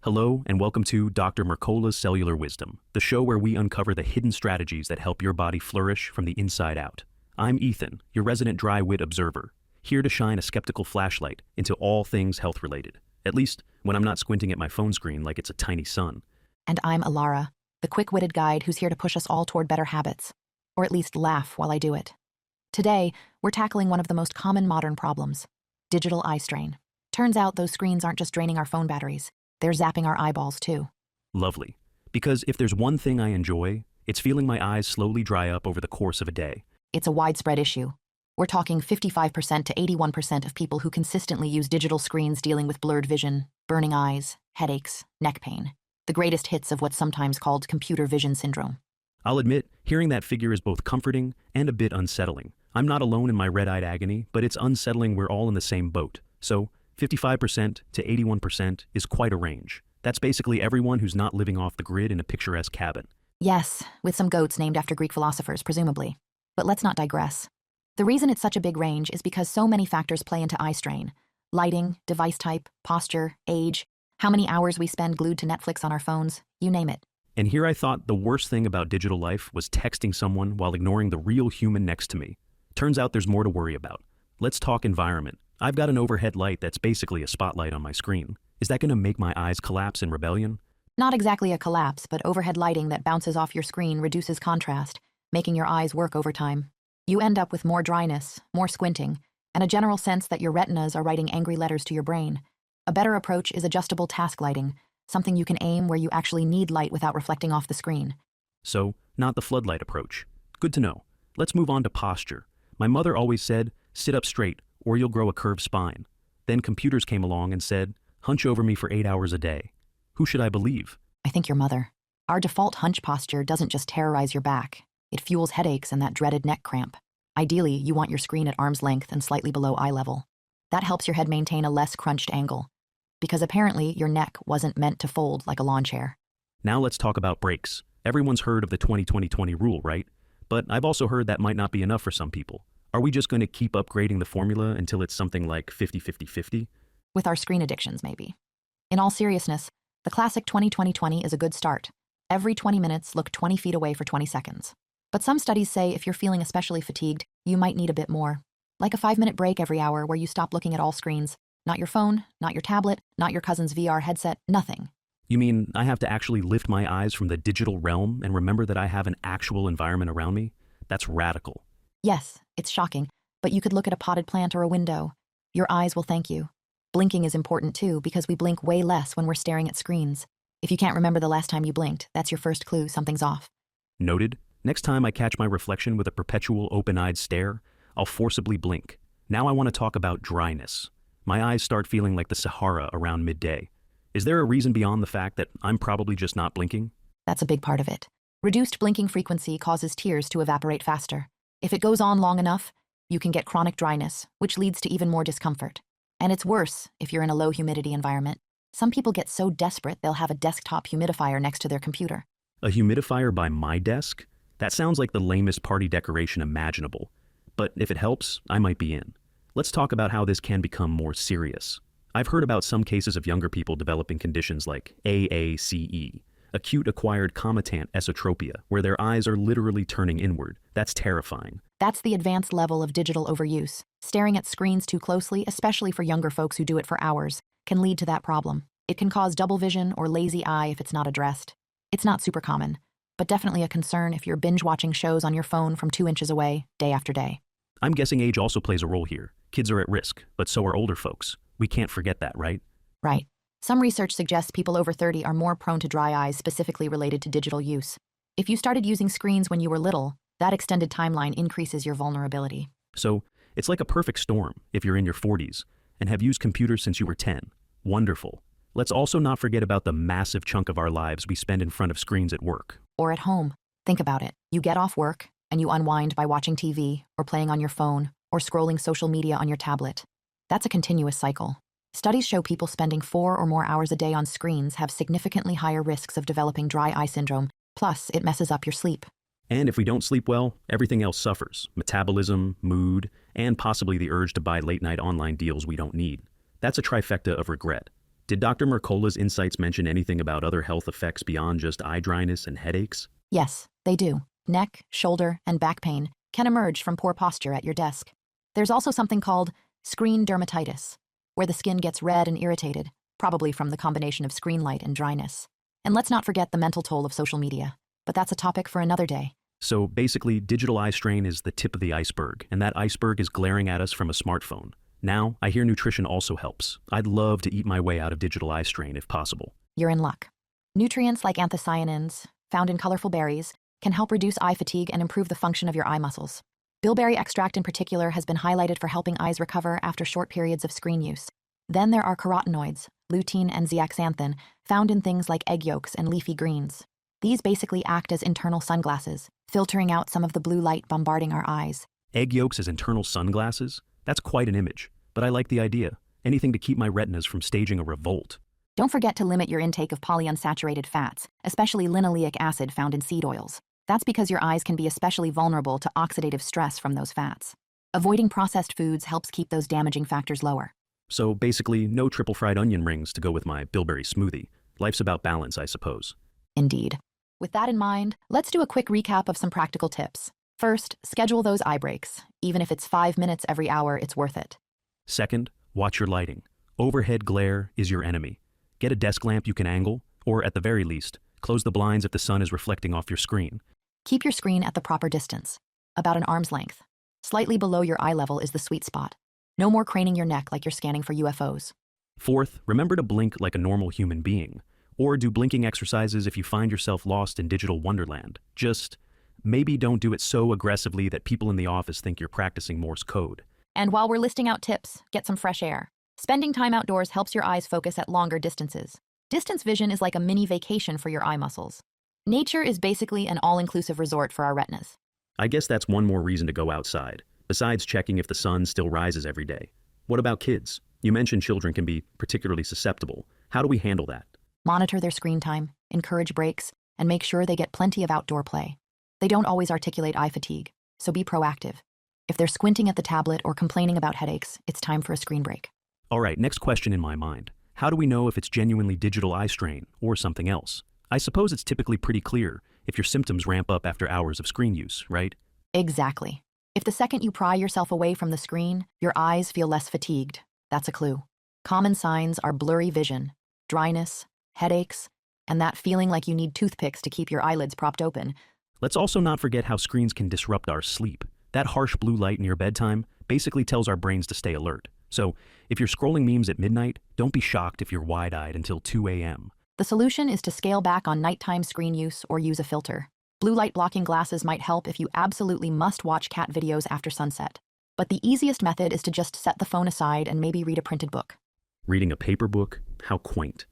Hello, and welcome to Dr. Mercola's Cellular Wisdom, the show where we uncover the hidden strategies that help your body flourish from the inside out. I'm Ethan, your resident dry wit observer, here to shine a skeptical flashlight into all things health-related, at least when I'm not squinting at my phone screen like it's a tiny sun. And I'm Alara, the quick-witted guide who's here to push us all toward better habits, or at least laugh while I do it. Today, we're tackling one of the most common modern problems, digital eye strain. Turns out those screens aren't just draining our phone batteries. They're zapping our eyeballs, too. Lovely. Because if there's one thing I enjoy, it's feeling my eyes slowly dry up over the course of a day. It's a widespread issue. We're talking 55% to 81% of people who consistently use digital screens dealing with blurred vision, burning eyes, headaches, neck pain. The greatest hits of what's sometimes called computer vision syndrome. I'll admit, hearing that figure is both comforting and a bit unsettling. I'm not alone in my red-eyed agony, but it's unsettling we're all in the same boat. So, 55% to 81% is quite a range. That's basically everyone who's not living off the grid in a picturesque cabin. Yes, with some goats named after Greek philosophers, presumably. But let's not digress. The reason it's such a big range is because so many factors play into eye strain. Lighting, device type, posture, age, how many hours we spend glued to Netflix on our phones, you name it. And here I thought the worst thing about digital life was texting someone while ignoring the real human next to me. Turns out there's more to worry about. Let's talk environment. I've got an overhead light that's basically a spotlight on my screen. Is that going to make my eyes collapse in rebellion? Not exactly a collapse, but overhead lighting that bounces off your screen reduces contrast, making your eyes work overtime. You end up with more dryness, more squinting, and a general sense that your retinas are writing angry letters to your brain. A better approach is adjustable task lighting, something you can aim where you actually need light without reflecting off the screen. So, not the floodlight approach. Good to know. Let's move on to posture. My mother always said, sit up straight, or you'll grow a curved spine. Then computers came along and said, hunch over me for 8 hours a day. Who should I believe? I think your mother. Our default hunch posture doesn't just terrorize your back. It fuels headaches and that dreaded neck cramp. Ideally, you want your screen at arm's length and slightly below eye level. That helps your head maintain a less crunched angle. Because apparently, your neck wasn't meant to fold like a lawn chair. Now let's talk about breaks. Everyone's heard of the 20-20-20 rule, right? But I've also heard that might not be enough for some people. Are we just going to keep upgrading the formula until it's something like 50-50-50? With our screen addictions, maybe. In all seriousness, the classic 20-20-20 is a good start. Every 20 minutes, look 20 feet away for 20 seconds. But some studies say if you're feeling especially fatigued, you might need a bit more. Like a 5-minute break every hour where you stop looking at all screens. Not your phone, not your tablet, not your cousin's VR headset, nothing. You mean I have to actually lift my eyes from the digital realm and remember that I have an actual environment around me? That's radical. Yes, it's shocking, but you could look at a potted plant or a window. Your eyes will thank you. Blinking is important too because we blink way less when we're staring at screens. If you can't remember the last time you blinked, that's your first clue something's off. Noted. Next time I catch my reflection with a perpetual open-eyed stare, I'll forcibly blink. Now I want to talk about dryness. My eyes start feeling like the Sahara around midday. Is there a reason beyond the fact that I'm probably just not blinking? That's a big part of it. Reduced blinking frequency causes tears to evaporate faster. If it goes on long enough, you can get chronic dryness, which leads to even more discomfort. And it's worse if you're in a low humidity environment. Some people get so desperate they'll have a desktop humidifier next to their computer. A humidifier by my desk? That sounds like the lamest party decoration imaginable. But if it helps, I might be in. Let's talk about how this can become more serious. I've heard about some cases of younger people developing conditions like AACE, acute acquired comitant esotropia, where their eyes are literally turning inward. That's terrifying. That's the advanced level of digital overuse. Staring at screens too closely, especially for younger folks who do it for hours, can lead to that problem. It can cause double vision or lazy eye if it's not addressed. It's not super common, but definitely a concern if you're binge-watching shows on your phone from 2 inches away, day after day. I'm guessing age also plays a role here. Kids are at risk, but so are older folks. We can't forget that, right? Right. Some research suggests people over 30 are more prone to dry eyes specifically related to digital use. If you started using screens when you were little, that extended timeline increases your vulnerability. So, it's like a perfect storm if you're in your 40s and have used computers since you were 10. Wonderful. Let's also not forget about the massive chunk of our lives we spend in front of screens at work. Or at home. Think about it. You get off work, and you unwind by watching TV, or playing on your phone, or scrolling social media on your tablet. That's a continuous cycle. Studies show people spending 4 or more hours a day on screens have significantly higher risks of developing dry eye syndrome, plus it messes up your sleep. And if we don't sleep well, everything else suffers. Metabolism, mood, and possibly the urge to buy late-night online deals we don't need. That's a trifecta of regret. Did Dr. Mercola's insights mention anything about other health effects beyond just eye dryness and headaches? Yes, they do. Neck, shoulder, and back pain can emerge from poor posture at your desk. There's also something called screen dermatitis, where the skin gets red and irritated, probably from the combination of screen light and dryness. And let's not forget the mental toll of social media, but that's a topic for another day. So basically, digital eye strain is the tip of the iceberg, and that iceberg is glaring at us from a smartphone. Now, I hear nutrition also helps. I'd love to eat my way out of digital eye strain if possible. You're in luck. Nutrients like anthocyanins, found in colorful berries, can help reduce eye fatigue and improve the function of your eye muscles. Bilberry extract in particular has been highlighted for helping eyes recover after short periods of screen use. Then there are carotenoids, lutein and zeaxanthin, found in things like egg yolks and leafy greens. These basically act as internal sunglasses, filtering out some of the blue light bombarding our eyes. Egg yolks as internal sunglasses? That's quite an image, but I like the idea. Anything to keep my retinas from staging a revolt. Don't forget to limit your intake of polyunsaturated fats, especially linoleic acid found in seed oils. That's because your eyes can be especially vulnerable to oxidative stress from those fats. Avoiding processed foods helps keep those damaging factors lower. So basically, no triple fried onion rings to go with my bilberry smoothie. Life's about balance, I suppose. Indeed. With that in mind, let's do a quick recap of some practical tips. First, schedule those eye breaks. Even if it's 5 minutes every hour, it's worth it. Second, watch your lighting. Overhead glare is your enemy. Get a desk lamp you can angle, or at the very least, close the blinds if the sun is reflecting off your screen. Keep your screen at the proper distance, about an arm's length. Slightly below your eye level is the sweet spot. No more craning your neck like you're scanning for UFOs. Fourth, remember to blink like a normal human being, or do blinking exercises if you find yourself lost in digital wonderland. Just maybe don't do it so aggressively that people in the office think you're practicing Morse code. And while we're listing out tips, get some fresh air. Spending time outdoors helps your eyes focus at longer distances. Distance vision is like a mini vacation for your eye muscles. Nature is basically an all-inclusive resort for our retinas. I guess that's one more reason to go outside, besides checking if the sun still rises every day. What about kids? You mentioned children can be particularly susceptible. How do we handle that? Monitor their screen time, encourage breaks, and make sure they get plenty of outdoor play. They don't always articulate eye fatigue, so be proactive. If they're squinting at the tablet or complaining about headaches, it's time for a screen break. All right, next question in my mind. How do we know if it's genuinely digital eye strain or something else? I suppose it's typically pretty clear if your symptoms ramp up after hours of screen use, right? Exactly. If the second you pry yourself away from the screen, your eyes feel less fatigued, that's a clue. Common signs are blurry vision, dryness, headaches, and that feeling like you need toothpicks to keep your eyelids propped open. Let's also not forget how screens can disrupt our sleep. That harsh blue light near bedtime basically tells our brains to stay alert. So, if you're scrolling memes at midnight, don't be shocked if you're wide-eyed until 2 a.m. The solution is to scale back on nighttime screen use or use a filter. Blue light blocking glasses might help if you absolutely must watch cat videos after sunset. But the easiest method is to just set the phone aside and maybe read a printed book. Reading a paper book? How quaint.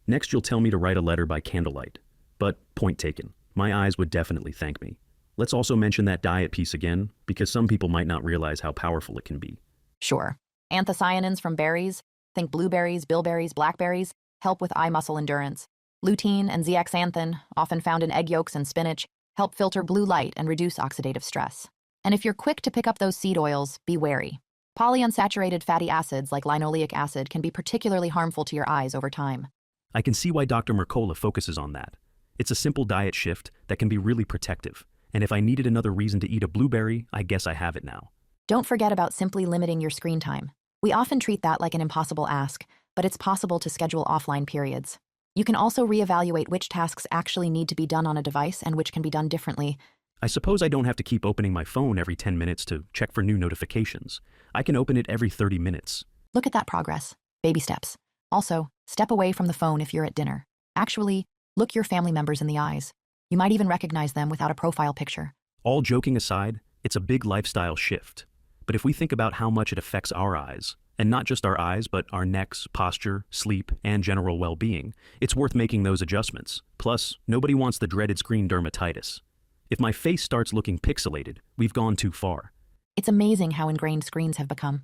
Next, you'll tell me to write a letter by candlelight. But point taken. My eyes would definitely thank me. Let's also mention that diet piece again, because some people might not realize how powerful it can be. Sure. Anthocyanins from berries, think blueberries, bilberries, blackberries, help with eye muscle endurance. Lutein and zeaxanthin, often found in egg yolks and spinach, help filter blue light and reduce oxidative stress. And if you're quick to pick up those seed oils, be wary. Polyunsaturated fatty acids like linoleic acid can be particularly harmful to your eyes over time. I can see why Dr. Mercola focuses on that. It's a simple diet shift that can be really protective. And if I needed another reason to eat a blueberry, I guess I have it now. Don't forget about simply limiting your screen time. We often treat that like an impossible ask, but it's possible to schedule offline periods. You can also reevaluate which tasks actually need to be done on a device and which can be done differently. I suppose I don't have to keep opening my phone every 10 minutes to check for new notifications. I can open it every 30 minutes. Look at that progress. Baby steps. Also, step away from the phone if you're at dinner. Actually, look your family members in the eyes. You might even recognize them without a profile picture. All joking aside, it's a big lifestyle shift. But if we think about how much it affects our eyes, and not just our eyes, but our necks, posture, sleep, and general well-being, it's worth making those adjustments. Plus, nobody wants the dreaded screen dermatitis. If my face starts looking pixelated, we've gone too far. It's amazing how ingrained screens have become.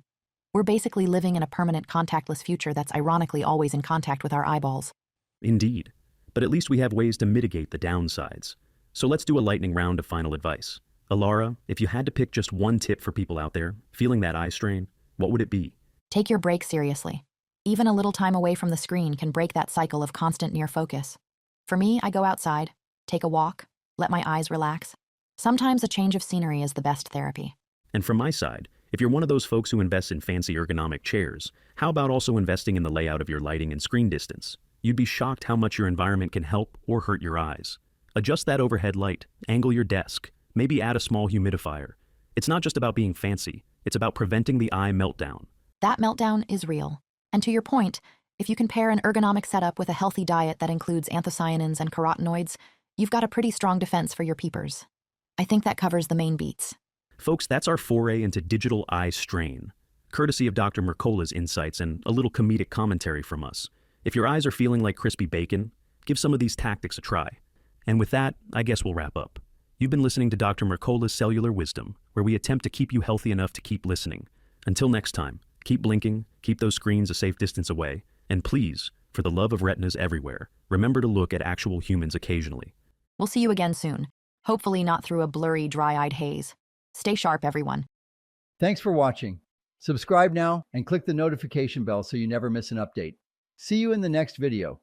We're basically living in a permanent contactless future that's ironically always in contact with our eyeballs. Indeed. But at least we have ways to mitigate the downsides. So let's do a lightning round of final advice. Alara, if you had to pick just one tip for people out there feeling that eye strain, what would it be? Take your break seriously. Even a little time away from the screen can break that cycle of constant near focus. For me, I go outside, take a walk, let my eyes relax. Sometimes a change of scenery is the best therapy. And from my side, if you're one of those folks who invests in fancy ergonomic chairs, how about also investing in the layout of your lighting and screen distance? You'd be shocked how much your environment can help or hurt your eyes. Adjust that overhead light, angle your desk, maybe add a small humidifier. It's not just about being fancy, it's about preventing the eye meltdown. That meltdown is real. And to your point, if you can pair an ergonomic setup with a healthy diet that includes anthocyanins and carotenoids, you've got a pretty strong defense for your peepers. I think that covers the main beats. Folks, that's our foray into digital eye strain, courtesy of Dr. Mercola's insights and a little comedic commentary from us. If your eyes are feeling like crispy bacon, give some of these tactics a try. And with that, I guess we'll wrap up. You've been listening to Dr. Mercola's Cellular Wisdom, where we attempt to keep you healthy enough to keep listening. Until next time, keep blinking, keep those screens a safe distance away, and please, for the love of retinas everywhere, remember to look at actual humans occasionally. We'll see you again soon. Hopefully not through a blurry, dry-eyed haze. Stay sharp, everyone. Thanks for watching. Subscribe now and click the notification bell so you never miss an update. See you in the next video.